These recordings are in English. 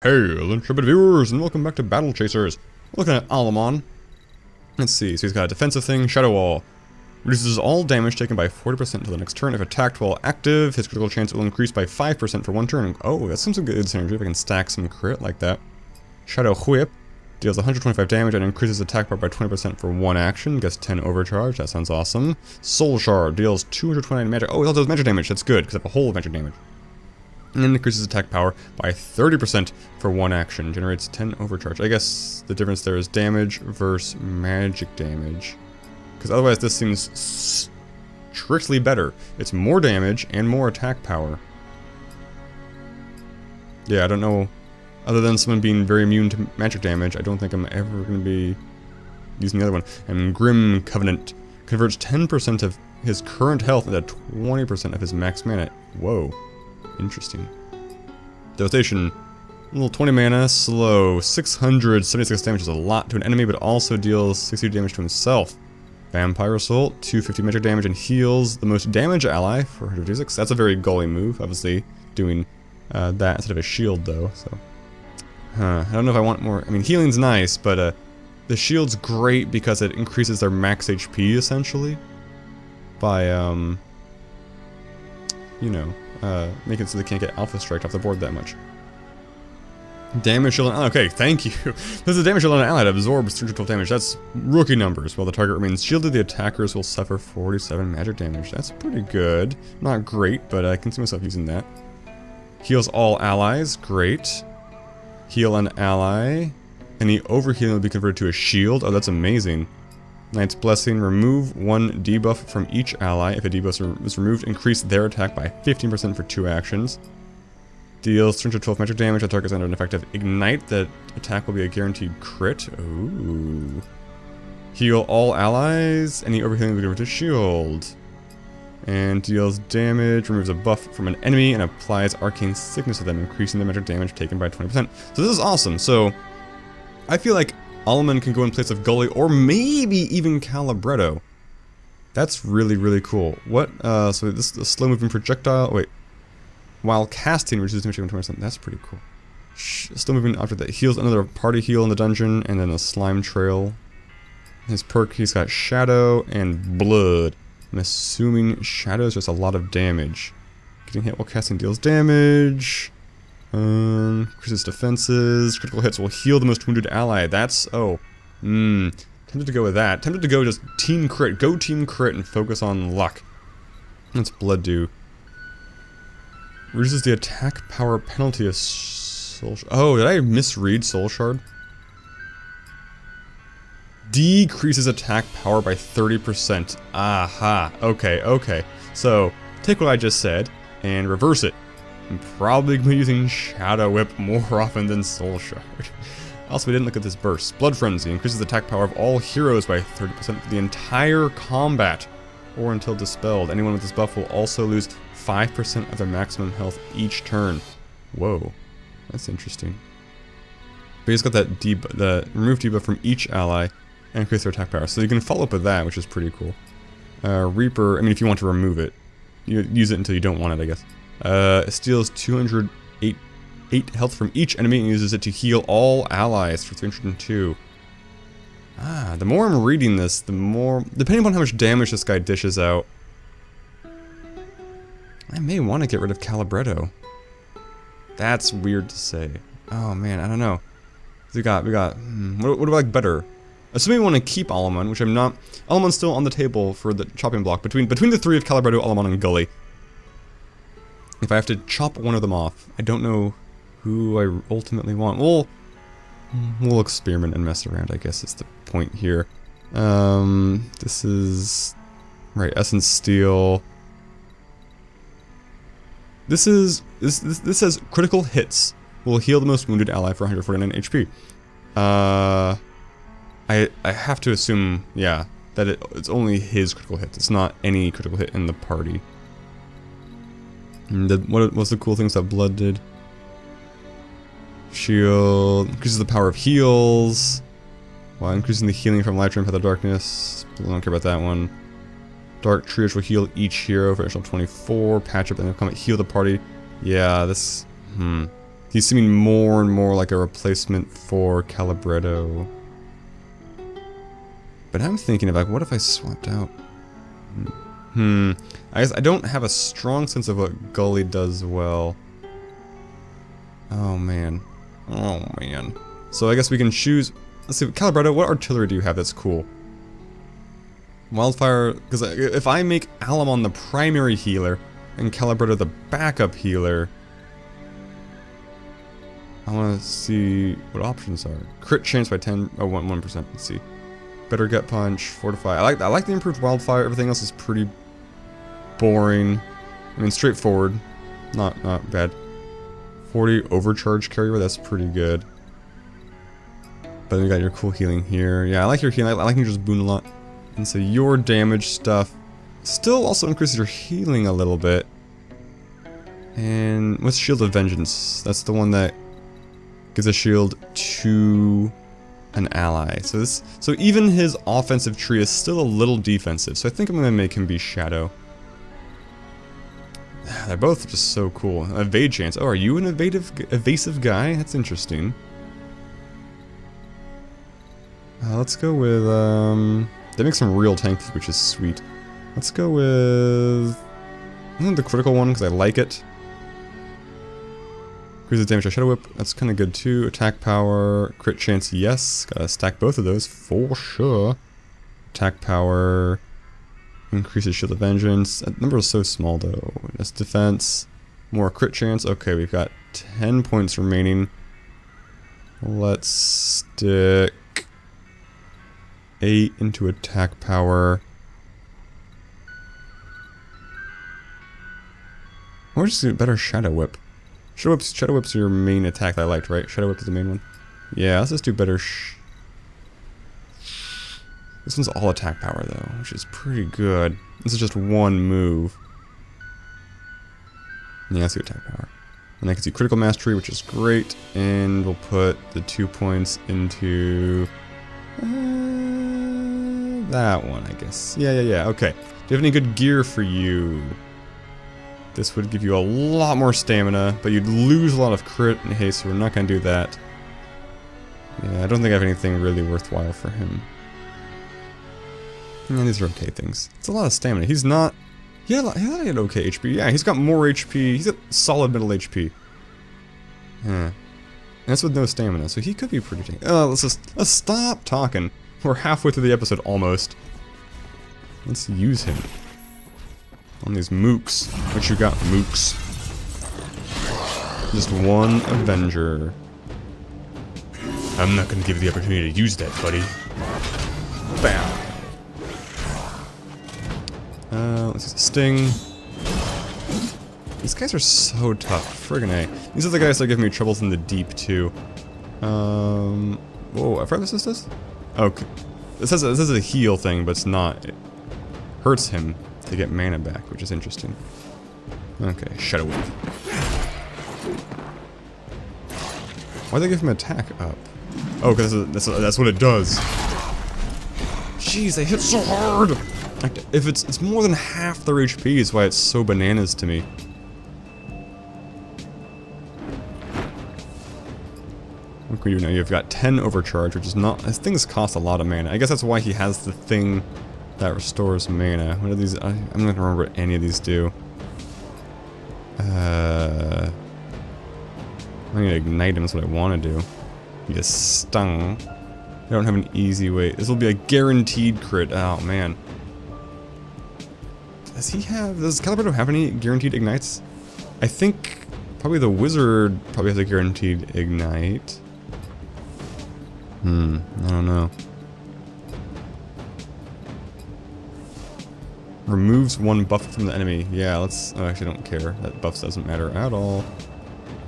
Hey, intrepid viewers, and welcome back to Battle Chasers. We're looking at Alamon. Let's see, so he's got a defensive thing, Shadow Wall. Reduces all damage taken by 40% until the next turn. If attacked while active, his critical chance will increase by 5% for one turn. Oh, that seems like a good synergy if I can stack some crit like that. Shadow Whip deals 125 damage and increases attack power by 20% for one action. Gets 10 overcharge, that sounds awesome. Soul Shard deals 229 magic. Oh, it also does magic damage, that's good, because I have a whole magic damage. And increases attack power by 30% for one action. Generates 10 overcharge. I guess the difference there is damage versus magic damage. Because otherwise this seems strictly better. It's more damage and more attack power. Yeah, I don't know. Other than someone being very immune to magic damage, I don't think I'm ever going to be using the other one. And Grim Covenant converts 10% of his current health into 20% of his max mana. Whoa. Interesting. Devastation. Little 20 mana, slow. 676 damage is a lot to an enemy, but also deals 60 damage to himself. Vampire Assault, 250 magic damage and heals the most damage ally for 156. That's a very gully move, obviously, doing that instead of a shield, though. So, I don't know if I want more. I mean, healing's nice, but the shield's great because it increases their max HP, essentially, by, you know, make it so they can't get alpha striked off the board that much. Damage shield on, okay, thank you. This is damage shield on an ally that absorbs 312 damage. That's rookie numbers. While the target remains shielded, the attackers will suffer 47 magic damage. That's pretty good. Not great, but I can see myself using that. Heals all allies, great. Heal an ally. Any overhealing will be converted to a shield. Oh, that's amazing. Knight's Blessing, remove one debuff from each ally. If a debuff is removed, increase their attack by 15% for 2 actions. Deals 312 magic damage. The target is under an effective ignite. The attack will be a guaranteed crit. Ooh. Heal all allies. Any overhealing will be converted to shield. And deals damage, removes a buff from an enemy, and applies arcane sickness to them, increasing the magic damage taken by 20%. So this is awesome. So I feel like Alamon can go in place of Gully, or maybe even Calibretto. That's really, really cool. What, so this is a slow-moving projectile, wait. While casting, reduces damage by 20%, that's pretty cool. Slow-moving object that heals another party heal in the dungeon, and then a slime trail. His perk, he's got Shadow and Blood. I'm assuming Shadow is just a lot of damage. Getting hit while casting deals damage. Increases defenses. Critical hits will heal the most wounded ally. That's, oh. Tempted to go with that. Tempted to go just team crit. Go team crit and focus on luck. What's Blood do? Reduces the attack power penalty of Soul Shard. Oh, did I misread Soul Shard? Decreases attack power by 30%. Aha. Okay, okay. So, take what I just said and reverse it. I'm probably going to be using Shadow Whip more often than Soul Shard. Also, we didn't look at this burst. Blood Frenzy increases the attack power of all heroes by 30% for the entire combat, or until dispelled. Anyone with this buff will also lose 5% of their maximum health each turn. Whoa, that's interesting. But he's got that the remove debuff from each ally and increase their attack power. So you can follow up with that, which is pretty cool. Reaper, I mean, if you want to remove it, you use it until you don't want it, I guess. It steals 208 health from each enemy and uses it to heal all allies for 302. Ah, the more I'm reading this, the more, depending upon how much damage this guy dishes out, I may want to get rid of Calibretto. That's weird to say. Oh man, I don't know. So we got, what do I like better? Assuming we want to keep Alamon, which I'm not. Alamon's still on the table for the chopping block between the three of Calibretto, Alamon, and Gully. If I have to chop one of them off, I don't know who I ultimately want. We'll experiment and mess around, I guess is the point here. This is right, Essence Steel. This says critical hits will heal the most wounded ally for 149 HP. I have to assume, yeah, that it's only his critical hits. It's not any critical hit in the party. And what was the cool things that Blood did? Shield increases the power of heals while increasing the healing from Light Path of Darkness. I don't care about that one. Dark Triage will heal each hero for additional 24. Patch up and combat, heal the party. Yeah, this. He's seeming more and more like a replacement for Calibretto. But I'm thinking about, what if I swapped out? I guess I don't have a strong sense of what Gully does well. Oh man. Oh man. So I guess we can choose. Let's see, Calibretto, what artillery do you have that's cool? Wildfire, because if I make Alamon the primary healer and Calibretto the backup healer, I want to see what options are. Crit chance by 1%. Let's see. Better gut punch, fortify. I like the improved wildfire. Everything else is pretty boring. I mean, straightforward. Not bad. 40 overcharge carrier. That's pretty good. But then you got your cool healing here. Yeah, I like your healing. I like your just boon a lot. And so your damage stuff still also increases your healing a little bit. And what's Shield of Vengeance? That's the one that gives a shield to an ally. So even his offensive tree is still a little defensive. So I think I'm gonna make him be Shadow. They're both just so cool. Evade chance. Oh, are you an evasive guy? That's interesting. Let's go with they make some real tanky, which is sweet. Let's go with the critical one because I like it. Increases damage by Shadow Whip, that's kind of good too. Attack power, crit chance, yes. Gotta stack both of those for sure. Attack power, increases Shield of Vengeance. That number is so small though. That's defense, more crit chance. Okay, we've got 10 points remaining. Let's stick 8 into attack power. Or just a better Shadow Whip. Shadow Whip's your main attack that I liked, right? Shadow Whip is the main one. Yeah, let's just do better. This one's all attack power though, which is pretty good. This is just one move. Yeah, let's do attack power. And I can see critical mastery, which is great. And we'll put the 2 points into that one, I guess. Yeah. Okay. Do you have any good gear for you? This would give you a lot more stamina, but you'd lose a lot of crit and haste, so we're not going to do that. Yeah, I don't think I have anything really worthwhile for him. Yeah, these are okay things. It's a lot of stamina. He's not... Yeah, he had okay HP. Yeah, he's got more HP. He's got solid middle HP. Yeah. And that's with no stamina, so he could be pretty tanky. Let's stop talking. We're halfway through the episode, almost. Let's use him. On these mooks. What you got, mooks? Just one Avenger. I'm not gonna give you the opportunity to use that, buddy. Bam! Let's use a Sting. These guys are so tough. Friggin' A. These are the guys that give me troubles in the deep, too. Whoa, I forgot this is this? Okay. This is a heal thing, but it's not. It hurts him to get mana back, which is interesting. Okay, Shadow Whip. Why'd they give him attack up? Oh, because that's what it does. Jeez, they hit so hard! Like, if it's more than half their HP is why it's so bananas to me. What can we do now? You've got 10 overcharge, which is not... These things cost a lot of mana. I guess that's why he has the thing that restores mana. What are these? I'm not gonna remember what any of these do. I need to ignite him, that's what I want to do. Get stung. I don't have an easy way. This will be a guaranteed crit. Oh man. Does Calibretto have any guaranteed ignites? I think probably the wizard probably has a guaranteed ignite. I don't know. Removes one buff from the enemy. Yeah, let's... Oh, I actually don't care. That buff doesn't matter at all.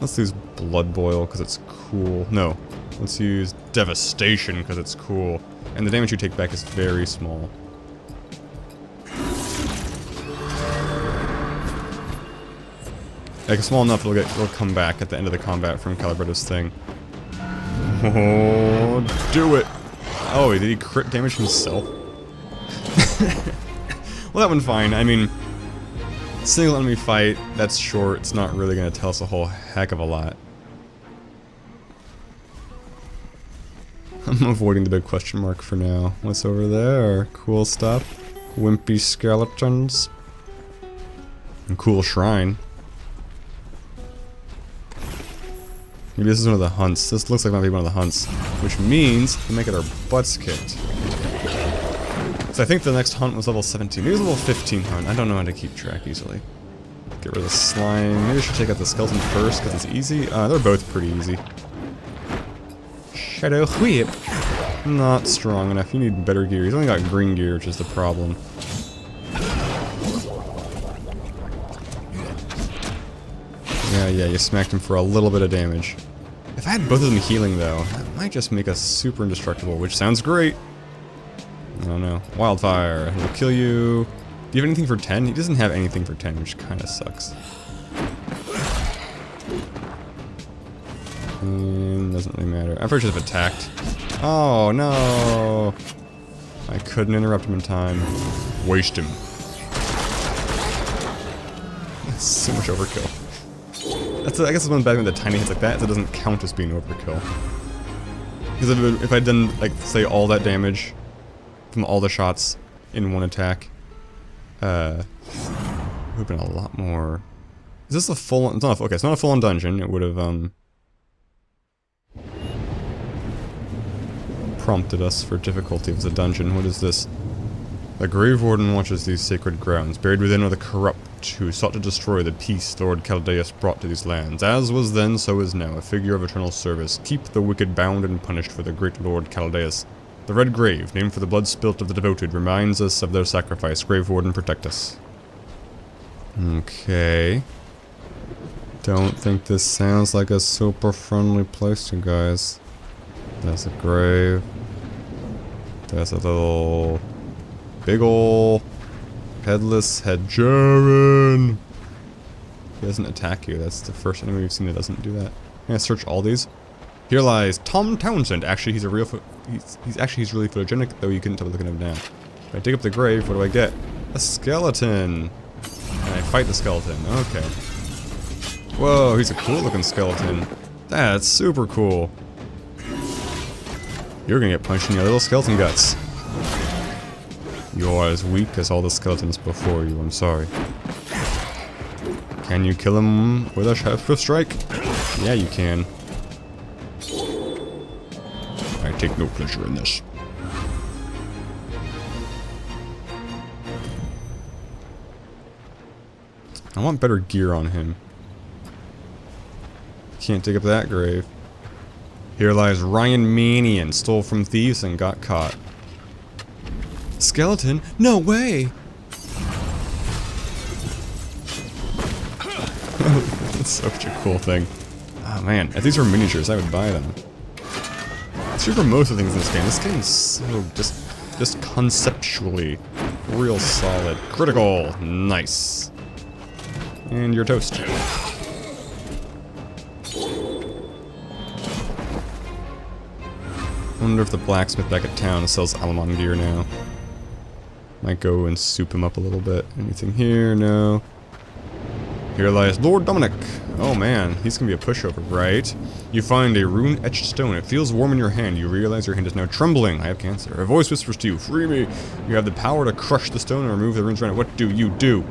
Let's use Blood Boil because it's cool. No. Let's use Devastation because it's cool. And the damage you take back is very small. Like, small enough it'll come back at the end of the combat from Calibretto's thing. Oh, do it! Oh, did he crit damage himself? Well, that one fine. I mean, single enemy fight, that's short. It's not really going to tell us a whole heck of a lot. I'm avoiding the big question mark for now. What's over there? Cool stuff. Wimpy skeletons. And cool shrine. Maybe this is one of the hunts. This looks like it might be one of the hunts. Which means we might get our butts kicked. So I think the next hunt was level 17. Maybe it was level 15 hunt. I don't know how to keep track easily. Get rid of the slime. Maybe I should take out the skeleton first because it's easy. They're both pretty easy. Shadow Whip. Not strong enough. You need better gear. He's only got green gear, which is the problem. Yeah, you smacked him for a little bit of damage. If I had both of them healing, though, that might just make us super indestructible, which sounds great. I don't know. Wildfire. He'll kill you. Do you have anything for 10? He doesn't have anything for 10, which kind of sucks. Doesn't really matter. I probably should have attacked. Oh, no. I couldn't interrupt him in time. Waste him. That's so much overkill. I guess it's one bad thing with the tiny hits like that, is it doesn't count as being overkill. Because if I'd done, like, say, all that damage from all the shots in one attack, it would have been a lot more. Is this a full? It's not. Okay, it's not a full-on dungeon. It would have prompted us for difficulty if it's a dungeon. What is this? The Grave Warden watches these sacred grounds. Buried within are the corrupt who sought to destroy the peace Lord Caldeus brought to these lands. As was then, so is now, a figure of eternal service. Keep the wicked bound and punished for the great Lord Caldeus. The Red Grave, named for the blood spilt of the devoted, reminds us of their sacrifice. Grave Warden, protect us. Okay. Don't think this sounds like a super friendly place, you guys. There's a grave. There's a little... big ol' headless head Jaren. He doesn't attack you. That's the first enemy we've seen that doesn't do that. I'm gonna search all these. Here lies Tom Townsend. Actually, he's a real. He's really photogenic, though you couldn't tell by looking at him now. If I dig up the grave, what do I get? A skeleton. And I fight the skeleton. Okay. Whoa, he's a cool looking skeleton. That's super cool. You're gonna get punched in your little skeleton guts. You're as weak as all the skeletons before you, I'm sorry. Can you kill him with a swift strike? Yeah, you can. I take no pleasure in this. I want better gear on him. Can't dig up that grave. Here lies Ryan Manion, stole from thieves and got caught. Skeleton? No way! That's such a cool thing. Oh man, if these were miniatures, I would buy them. It's true for most of the things in this game. This game's so just conceptually real solid. Critical! Nice. And you're toast. Wonder if the blacksmith back at town sells Alamon gear now. Might go and soup him up a little bit. Anything here? No. Here lies Lord Dominic. Oh man, he's gonna be a pushover, right? You find a rune-etched stone. It feels warm in your hand. You realize your hand is now trembling. I have cancer. A voice whispers to you, free me. You have the power to crush the stone and remove the runes around it. What do you do?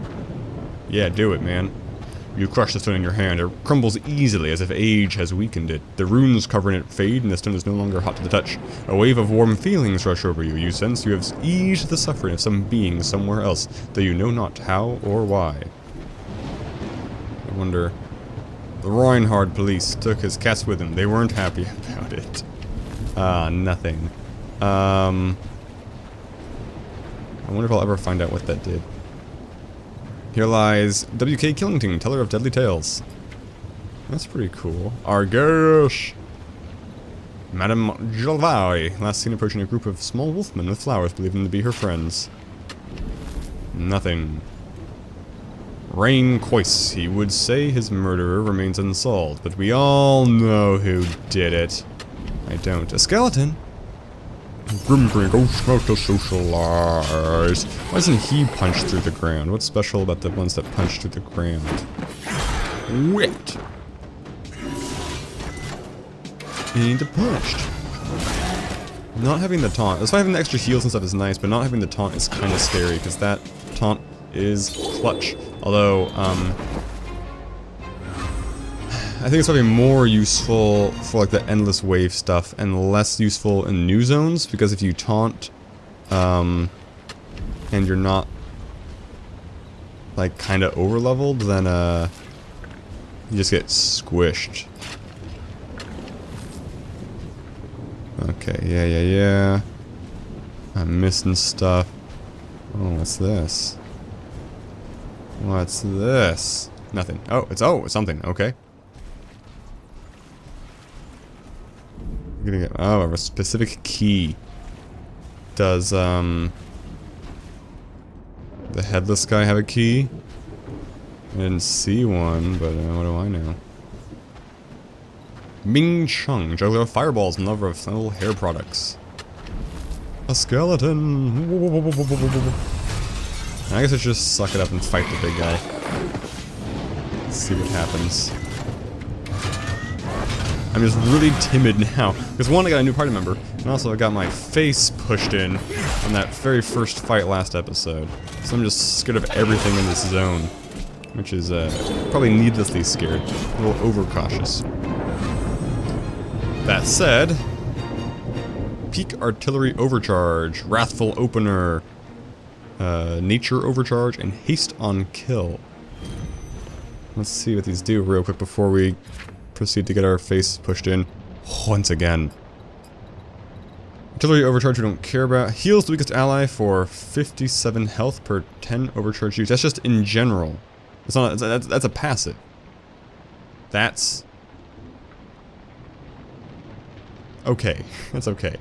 Yeah, do it, man. You crush the stone in your hand. It crumbles easily as if age has weakened it. The runes covering it fade and the stone is no longer hot to the touch. A wave of warm feelings rush over you. You sense you have eased the suffering of some being somewhere else, though you know not how or why. I wonder... The Reinhard police took his cats with him. They weren't happy about it. Nothing. I wonder if I'll ever find out what that did. Here lies W.K. Killington, teller of deadly tales. That's pretty cool. Argesh! Madame Jalvari, last seen approaching a group of small wolfmen with flowers, believed them to be her friends. Nothing. Rain Coyce, he would say his murderer remains unsolved, but we all know who did it. I don't. A skeleton? Grimgreen, go smoke to socialize. Why doesn't he punch through the ground? What's special about the ones that punch through the ground? Wit! He ain't punched. Not having the taunt, that's why having the extra heals and stuff is nice, but not having the taunt is kind of scary, because that taunt is clutch. Although, I think it's probably more useful for like the endless wave stuff, and less useful in new zones, because if you taunt, and you're not, like, kinda over-leveled, then, you just get squished. Okay, yeah. I'm missing stuff. Oh, what's this? What's this? Nothing. Oh, it's something. Okay. I'm gonna get a specific key. Does the headless guy have a key? I didn't see one, but what do I know? Ming Chung, juggler of fireballs and lover of little hair products. A skeleton! I guess I should just suck it up and fight the big guy. Let's see what happens. I'm just really timid now. Because one, I got a new party member, and also I got my face pushed in on that very first fight last episode. So I'm just scared of everything in this zone. Which is, probably needlessly scared. A little overcautious. That said, Peak Artillery Overcharge, Wrathful Opener, Nature Overcharge, and Haste on Kill. Let's see what these do real quick before we proceed to get our face pushed in once again. Artillery Overcharge we don't care about. Heals the weakest ally for 57 health per 10 overcharge use. That's just in general. It's not, that's a passive. That's... okay. That's okay.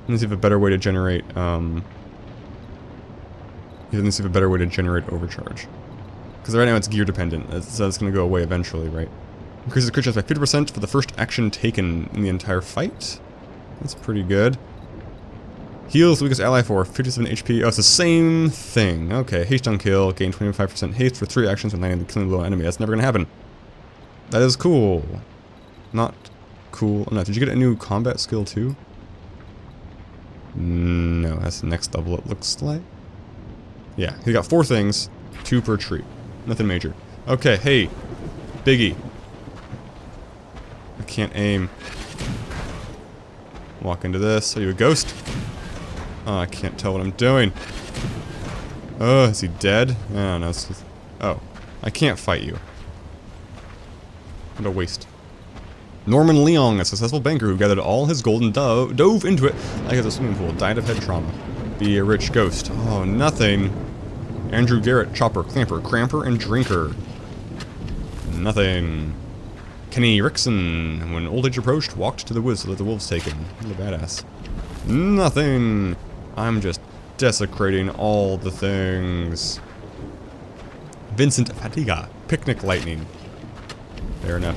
Let's see if a better way to generate, let's see if a better way to generate overcharge. Because right now it's gear dependent, so that's going to go away eventually, right? Increases crit chance by 50% for the first action taken in the entire fight. That's pretty good. Heals the weakest ally for 57 HP. Oh, it's the same thing. Okay, haste on kill, gain 25% haste for 3 actions when landing the killing blow enemy. That's never gonna happen. That is cool. Not cool enough. Did you get a new combat skill too? No, that's the next level it looks like. Yeah, he got 4 things, 2 per tree. Nothing major. Okay, hey, Biggie. I can't aim. Walk into this. Are you a ghost? Oh, I can't tell what I'm doing. Oh, is he dead? I don't know. Just... oh, I can't fight you. What a waste. Norman Leong, a successful banker who gathered all his gold and dove into it like it's a swimming pool, died of head trauma. Be a rich ghost. Oh, nothing. Andrew Garrett, chopper, clamper, cramper, and drinker. Nothing. Kenny Rickson, when old age approached, walked to the woods to let the wolves take him. What a badass. Nothing. I'm just desecrating all the things. Vincent Fatiga, picnic lightning. Fair enough.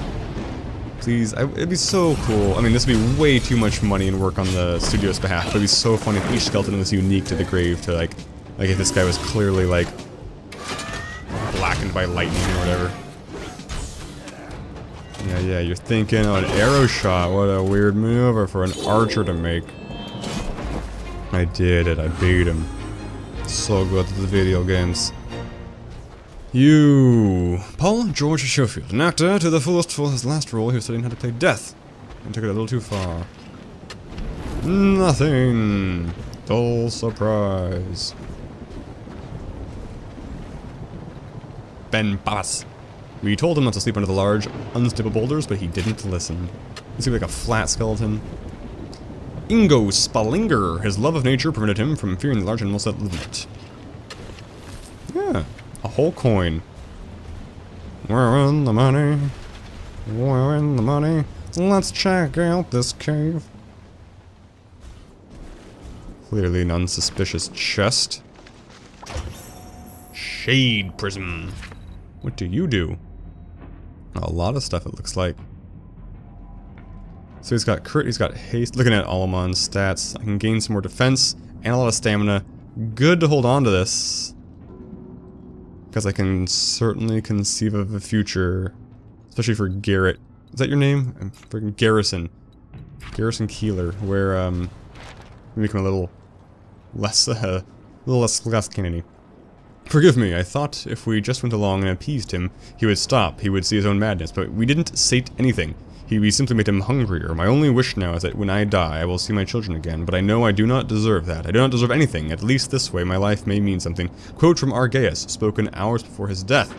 Please, it'd be so cool. I mean, this would be way too much money and work on the studio's behalf, but it'd be so funny if each skeleton was unique to the grave to, like if this guy was clearly, like, blackened by lightning or whatever. Yeah, you're thinking, oh, an arrow shot. What a weird maneuver for an archer to make. I did it. I beat him. So good at the video games. You... Paul George Schofield, an actor to the fullest for his last role. He was studying how to play death. And took it a little too far. Nothing. Dull surprise. Ben Bass. We told him not to sleep under the large, unstable boulders, but he didn't listen. He seemed like a flat skeleton. Ingo Spalinger. His love of nature prevented him from fearing the large animals that live in it. Yeah, a whole coin. We're in the money. We're in the money. Let's check out this cave. Clearly an unsuspicious chest. Shade prism. What do you do? A lot of stuff it looks like. So he's got crit, he's got haste. Looking at Alamon's stats, I can gain some more defense and a lot of stamina. Good to hold on to this. Because I can certainly conceive of a future. Especially for Garrett. Is that your name? I'm freaking Garrison. Garrison Keeler. Where, Make him a little less cannony. Forgive me, I thought if we just went along and appeased him, he would stop, he would see his own madness, but we didn't sate anything. We simply made him hungrier. My only wish now is that when I die, I will see my children again, but I know I do not deserve that. I do not deserve anything. At least this way, my life may mean something. Quote from Argaeus, spoken hours before his death.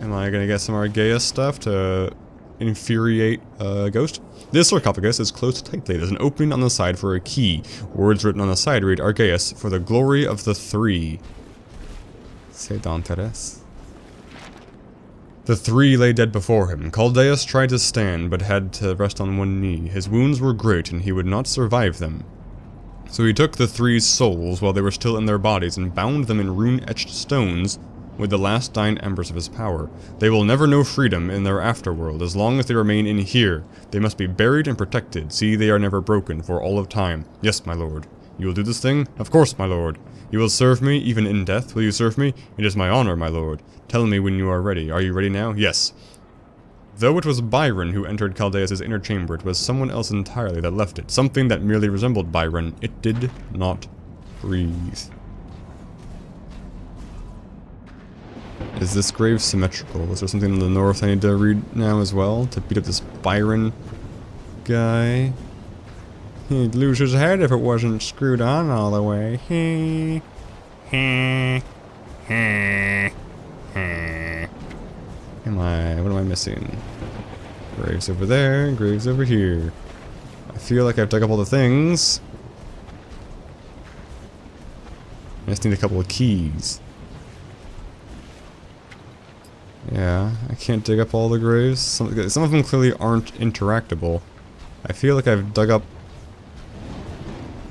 Am I gonna get some Argaeus stuff to infuriate a ghost? This sarcophagus is closed tightly. There's an opening on the side for a key. Words written on the side read, Argaeus, for the glory of the three. C'est d'intérêt. The three lay dead before him. Caldeus tried to stand, but had to rest on one knee. His wounds were great, and he would not survive them. So he took the three's souls while they were still in their bodies, and bound them in rune-etched stones with the last dying embers of his power. They will never know freedom in their afterworld, as long as they remain in here. They must be buried and protected. See, they are never broken, for all of time. Yes, my lord. You will do this thing? Of course, my lord. You will serve me, even in death. Will you serve me? It is my honor, my lord. Tell me when you are ready. Are you ready now? Yes. Though it was Byron who entered Caldeus' inner chamber, it was someone else entirely that left it. Something that merely resembled Byron. It did not breathe. Is this grave symmetrical? Is there something in the north I need to read now as well? To beat up this Byron guy? He'd lose his head if it wasn't screwed on all the way. What am I missing? Graves over there, graves over here. I feel like I've dug up all the things. I just need a couple of keys. Yeah, I can't dig up all the graves. Some of them clearly aren't interactable. I feel like I've dug up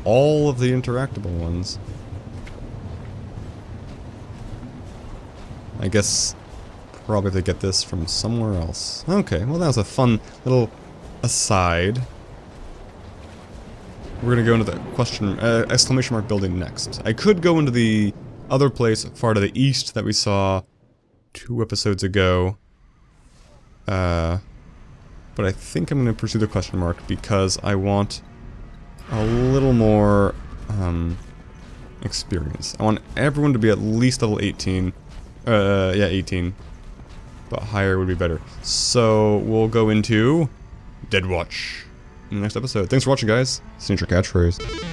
all of the interactable ones. I guess probably to get this from somewhere else. Okay, well that was a fun little aside. We're gonna go into the exclamation mark building next. I could go into the other place far to the east that we saw 2 episodes ago. But I think I'm gonna pursue the question mark because I want a little more experience. I want everyone to be at least level 18. Yeah, 18. But higher would be better. So we'll go into Dead Watch in the next episode. Thanks for watching, guys. Signature catchphrase.